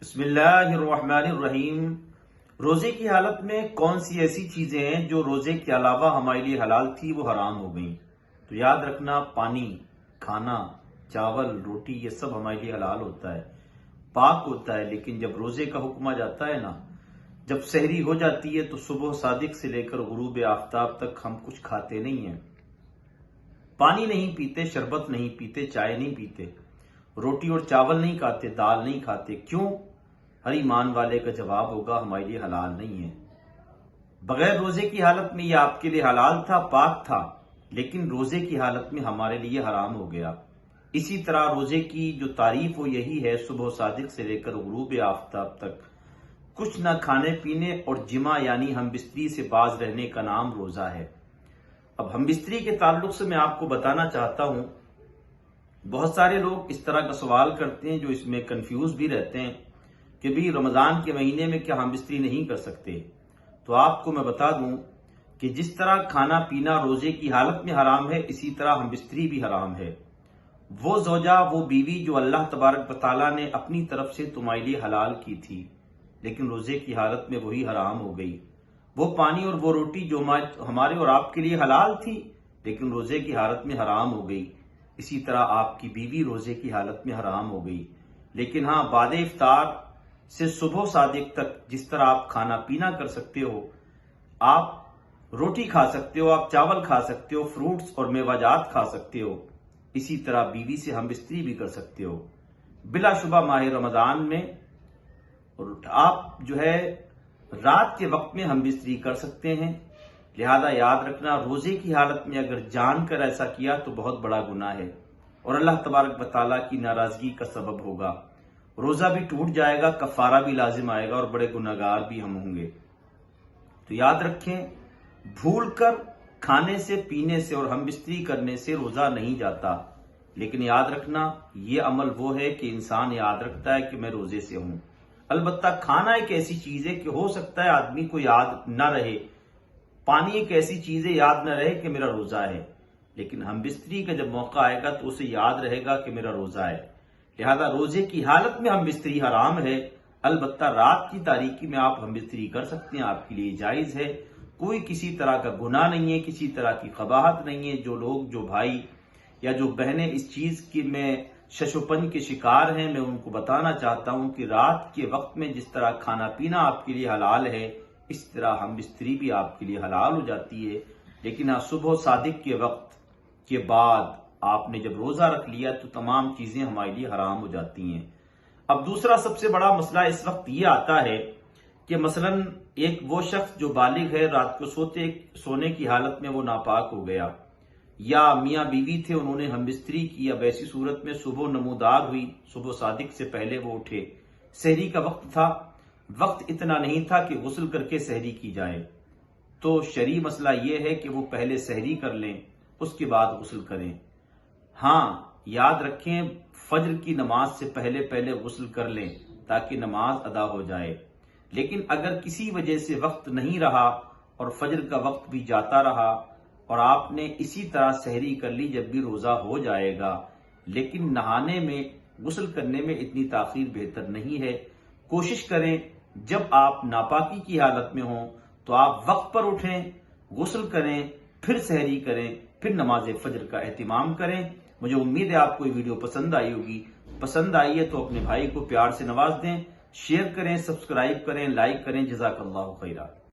بسم اللہ الرحمن الرحیم۔ روزے کی حالت میں کون سی ایسی چیزیں ہیں جو روزے کے علاوہ ہمارے لیے حلال تھی وہ حرام ہو گئیں؟ تو یاد رکھنا، پانی، کھانا، چاول، روٹی، یہ سب ہمارے لیے حلال ہوتا ہے، پاک ہوتا ہے، لیکن جب روزے کا حکم آ جاتا ہے نا، جب سحری ہو جاتی ہے تو صبح صادق سے لے کر غروب آفتاب تک ہم کچھ کھاتے نہیں ہیں، پانی نہیں پیتے، شربت نہیں پیتے، چائے نہیں پیتے، روٹی اور چاول نہیں کھاتے، دال نہیں کھاتے۔ کیوں؟ ہر ایمان والے کا جواب ہوگا ہمارے لیے حلال نہیں ہے۔ بغیر روزے کی حالت میں یہ آپ کے لیے حلال تھا، پاک تھا، لیکن روزے کی حالت میں ہمارے لیے حرام ہو گیا۔ اسی طرح روزے کی جو تعریف وہ یہی ہے، صبح صادق سے لے کر غروب آفتاب تک کچھ نہ کھانے پینے اور جمع یعنی ہم بستری سے باز رہنے کا نام روزہ ہے۔ اب ہم بستری کے تعلق سے میں آپ کو بتانا چاہتا ہوں، بہت سارے لوگ اس طرح کا سوال کرتے ہیں جو اس میں کنفیوز بھی رہتے ہیں کہ بھی رمضان کے مہینے میں کیا ہم بستری نہیں کر سکتے؟ تو آپ کو میں بتا دوں کہ جس طرح کھانا پینا روزے کی حالت میں حرام ہے، اسی طرح ہم بستری بھی حرام ہے۔ وہ زوجہ، وہ بیوی جو اللہ تبارک و تعالیٰ نے اپنی طرف سے تمہارے لیے حلال کی تھی، لیکن روزے کی حالت میں وہی حرام ہو گئی۔ وہ پانی اور وہ روٹی جو ہمارے اور آپ کے لیے حلال تھی، لیکن روزے کی حالت میں حرام ہو گئی، اسی طرح آپ کی بیوی روزے کی حالت میں حرام ہو گئی۔ لیکن ہاں، بعد افطار سے صبح صادق تک جس طرح آپ کھانا پینا کر سکتے ہو، آپ روٹی کھا سکتے ہو، آپ چاول کھا سکتے ہو، فروٹس اور میوہ جات کھا سکتے ہو، اسی طرح بیوی سے ہم بستری بھی کر سکتے ہو۔ بلا شبہ ماہ رمضان میں آپ جو ہے رات کے وقت میں ہم بستری کر سکتے ہیں، لہذا یاد رکھنا، روزے کی حالت میں اگر جان کر ایسا کیا تو بہت بڑا گناہ ہے اور اللہ تبارک و تعالیٰ کی ناراضگی کا سبب ہوگا۔ روزہ بھی ٹوٹ جائے گا، کفارہ بھی لازم آئے گا اور بڑے گناہگار بھی ہم ہوں گے۔ تو یاد رکھیں، بھول کر کھانے سے، پینے سے اور ہم بستری کرنے سے روزہ نہیں جاتا، لیکن یاد رکھنا یہ عمل وہ ہے کہ انسان یاد رکھتا ہے کہ میں روزے سے ہوں۔ البتہ کھانا ایک ایسی چیز ہے کہ ہو سکتا ہے آدمی کو یاد نہ رہے، پانی ایک ایسی چیز ہے یاد نہ رہے کہ میرا روزہ ہے، لیکن ہم بستری کا جب موقع آئے گا تو اسے یاد رہے گا کہ میرا روزہ ہے۔ لہذا روزے کی حالت میں ہم بستری حرام ہے، البتہ رات کی تاریکی میں آپ ہم بستری کر سکتے ہیں، آپ کے لیے جائز ہے، کوئی کسی طرح کا گناہ نہیں ہے، کسی طرح کی قباحت نہیں ہے۔ جو لوگ، جو بھائی یا جو بہنیں اس چیز کی میں ششوپن کے شکار ہیں، میں ان کو بتانا چاہتا ہوں کہ رات کے وقت میں جس طرح کھانا پینا آپ کے لیے حلال ہے، اس طرح ہم بستری بھی آپ کے لیے حلال ہو جاتی ہے۔ لیکن صبح صادق کے وقت کے بعد آپ نے جب روزہ رکھ لیا تو تمام چیزیں ہمارے لیے حرام ہو جاتی ہیں۔ اب دوسرا سب سے بڑا مسئلہ اس وقت یہ آتا ہے کہ مثلا ایک وہ شخص جو بالغ ہے، رات کو سونے کی حالت میں وہ ناپاک ہو گیا، یا میاں بیوی تھے، انہوں نے ہم بستری کی، اب ایسی صورت میں صبح نمودار ہوئی، صبح صادق سے پہلے وہ اٹھے، سحری کا وقت تھا، وقت اتنا نہیں تھا کہ غسل کر کے سحری کی جائے، تو شرعی مسئلہ یہ ہے کہ وہ پہلے سحری کر لیں، اس کے بعد غسل کریں۔ ہاں، یاد رکھیں، فجر کی نماز سے پہلے غسل کر لیں تاکہ نماز ادا ہو جائے۔ لیکن اگر کسی وجہ سے وقت نہیں رہا اور فجر کا وقت بھی جاتا رہا اور آپ نے اسی طرح سحری کر لی، جب بھی روزہ ہو جائے گا، لیکن نہانے میں، غسل کرنے میں اتنی تاخیر بہتر نہیں ہے۔ کوشش کریں جب آپ ناپاکی کی حالت میں ہوں تو آپ وقت پر اٹھیں، غسل کریں، پھر سحری کریں، پھر نماز فجر کا اہتمام کریں۔ مجھے امید ہے آپ کو یہ ویڈیو پسند آئی ہوگی۔ پسند آئی ہے تو اپنے بھائی کو پیار سے نواز دیں، شیئر کریں، سبسکرائب کریں، لائک کریں۔ جزاک اللہ خیرہ۔